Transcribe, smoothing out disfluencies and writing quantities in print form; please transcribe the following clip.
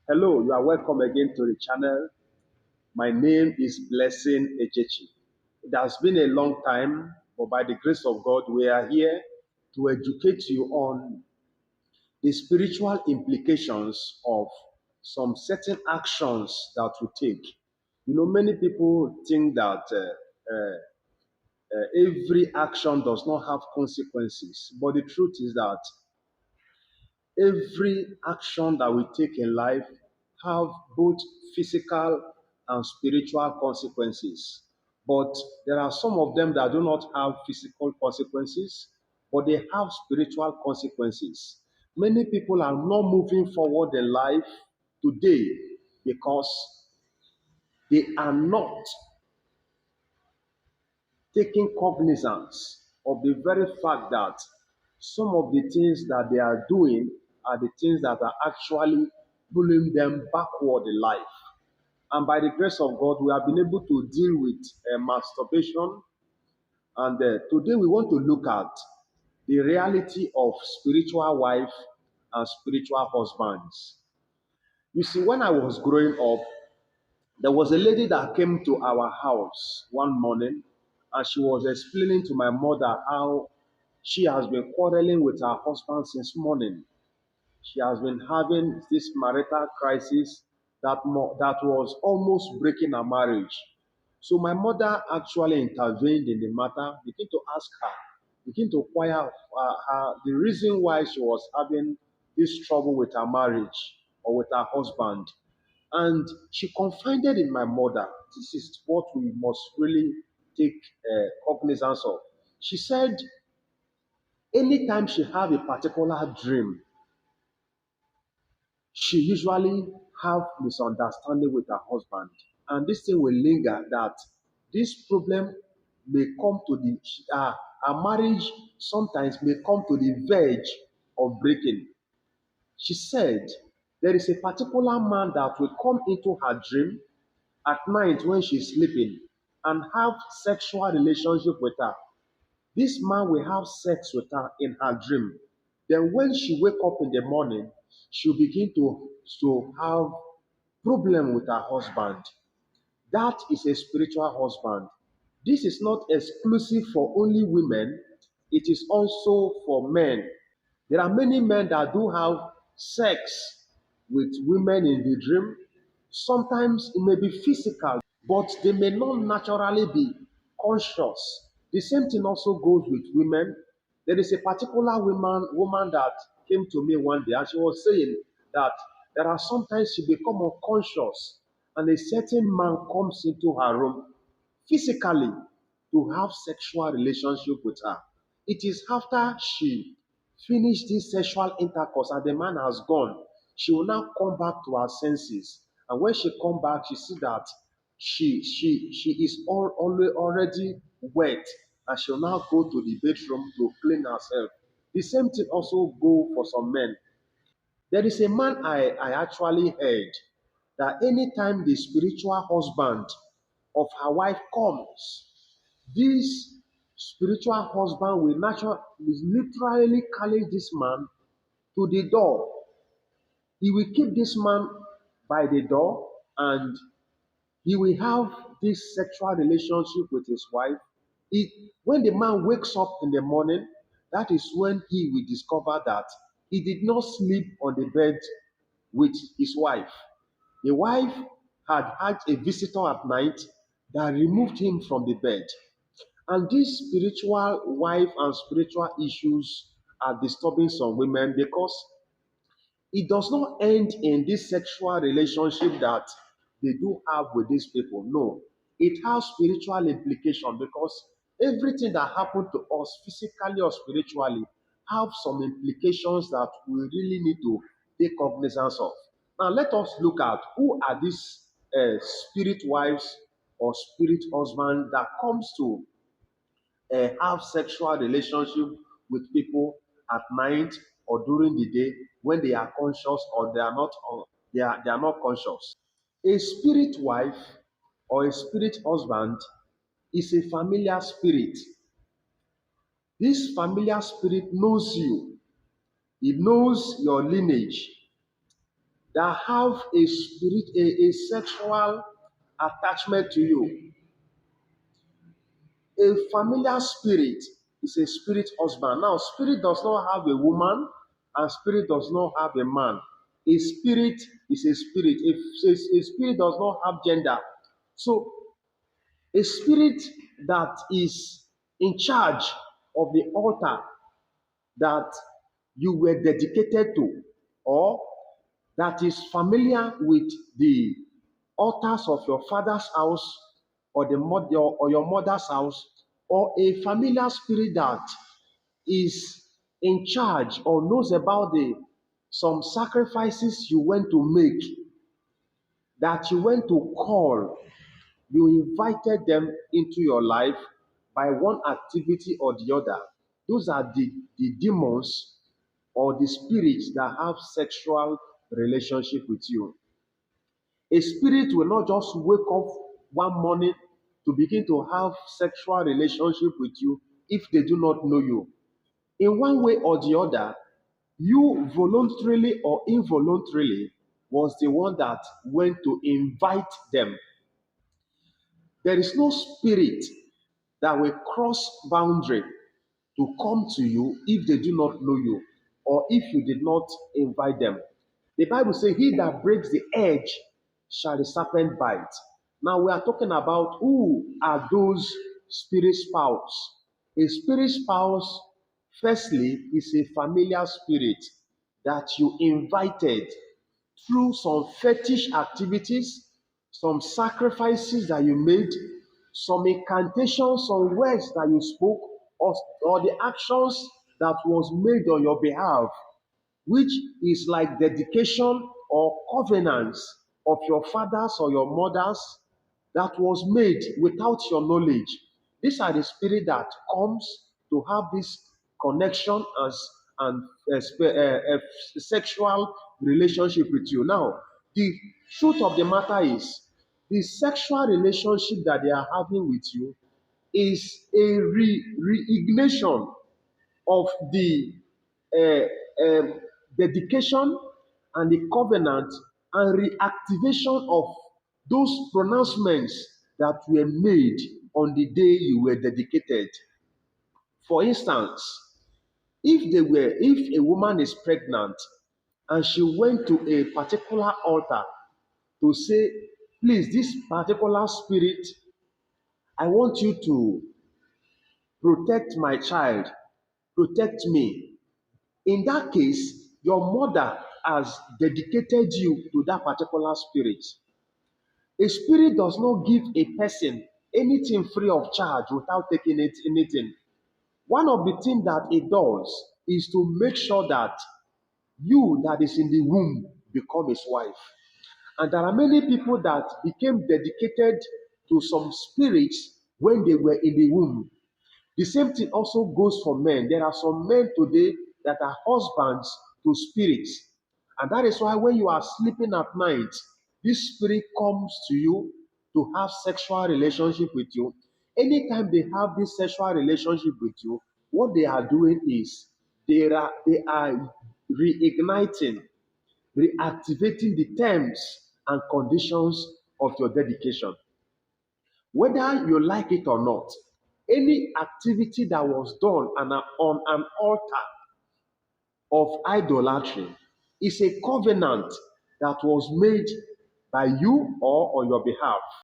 Hello, you are welcome again to the channel. My name is Blessing Echechi. It has been a long time, but by the grace of God, we are here to educate you on the spiritual implications of some certain actions that we take. Many people think that every action does not have consequences, but the truth is that every action that we take in life have both physical and spiritual consequences. But there are some of them that do not have physical consequences, but they have spiritual consequences. Many people are not moving forward in life today because they are not taking cognizance of the very fact that some of the things that they are doing are the things that are actually pulling them backward in life. And by the grace of God, we have been able to deal with masturbation. And today we want to look at the reality of spiritual wife and spiritual husbands. You see, when I was growing up, there was a lady that came to our house one morning and she was explaining to my mother how she has been quarreling with her husband since morning. She has been having this marital crisis that was almost breaking her marriage. So my mother actually intervened in the matter, began to ask her, began to inquire her the reason why she was having this trouble with her marriage or with her husband. And she confided in my mother. This is what we must really take cognizance of. She said, anytime she have a particular dream, she usually have misunderstanding with her husband. And this thing will linger that this problem may come to the, her marriage sometimes may come to the verge of breaking. She said, there is a particular man that will come into her dream at night when she's sleeping and have sexual relationship with her. This man will have sex with her in her dream. Then when she wake up in the morning, she'll begin to have problem with her husband. That is a spiritual husband. This is not exclusive for only women, it is also for men. There are many men that do have sex with women in the dream. Sometimes it may be physical, but they may not naturally be conscious. The same thing also goes with women. There is a particular woman that came to me one day and she was saying that there are sometimes she become unconscious and a certain man comes into her room physically to have sexual relationship with her. It is after she finished this sexual intercourse and the man has gone, she will now come back to her senses. And when she come back, she see that she is already wet and she will now go to the bedroom to clean herself. The same thing also go for some men. There is a man I actually heard that anytime the spiritual husband of her wife comes, this spiritual husband will literally carry this man to the door. He will keep this man by the door and he will have this sexual relationship with his wife. When the man wakes up in the morning, that is when he will discover that he did not sleep on the bed with his wife. The wife had a visitor at night that removed him from the bed. And these spiritual wife and spiritual issues are disturbing some women because it does not end in this sexual relationship that they do have with these people. No, it has spiritual implication because everything that happened to us physically or spiritually have some implications that we really need to take cognizance of. Now let us look at who are these spirit wives or spirit husbands that comes to have sexual relationship with people at night or during the day when they are conscious or they are not conscious. A spirit wife or a spirit husband is a familiar spirit. This familiar spirit knows you. It knows your lineage. that have a spirit, a sexual attachment to you. A familiar spirit is a spirit husband. Now, spirit does not have a woman and spirit does not have a man. A spirit is a spirit. A spirit does not have gender. So, a spirit that is in charge of the altar that you were dedicated to, or that is familiar with the altars of your father's house or the mother or your mother's house, or a familiar spirit that is in charge or knows about the some sacrifices you went to make, that you went to call, you invited them into your life by one activity or the other. Those are the demons or the spirits that have sexual relationship with you. A spirit will not just wake up one morning to begin to have sexual relationship with you if they do not know you. In one way or the other, you voluntarily or involuntarily was the one that went to invite them. There is no spirit that will cross boundary to come to you if they do not know you or if you did not invite them. The Bible says, he that breaks the edge shall the serpent bite. Now we are talking about who are those spirit spouse. A spirit spouse, firstly, is a familiar spirit that you invited through some fetish activities, some sacrifices that you made, some incantations, some words that you spoke, or the actions that was made on your behalf, which is like dedication or covenants of your fathers or your mothers that was made without your knowledge. These are the spirit that comes to have this connection as and sexual relationship with you. Now, the truth of the matter is, the sexual relationship that they are having with you is a reignition of the dedication and the covenant and reactivation of those pronouncements that were made on the day you were dedicated. For instance, if a woman is pregnant and she went to a particular altar to say, please, this particular spirit, I want you to protect my child, protect me. In that case, your mother has dedicated you to that particular spirit. A spirit does not give a person anything free of charge without taking it anything. One of the things that it does is to make sure that you that is in the womb become his wife. And there are many people that became dedicated to some spirits when they were in the womb. The same thing also goes for men. There are some men today that are husbands to spirits. And that is why when you are sleeping at night, this spirit comes to you to have sexual relationship with you. Anytime they have this sexual relationship with you, what they are doing is they are reigniting, reactivating the terms and conditions of your dedication. Whether you like it or not, any activity that was done on an altar of idolatry is a covenant that was made by you or on your behalf.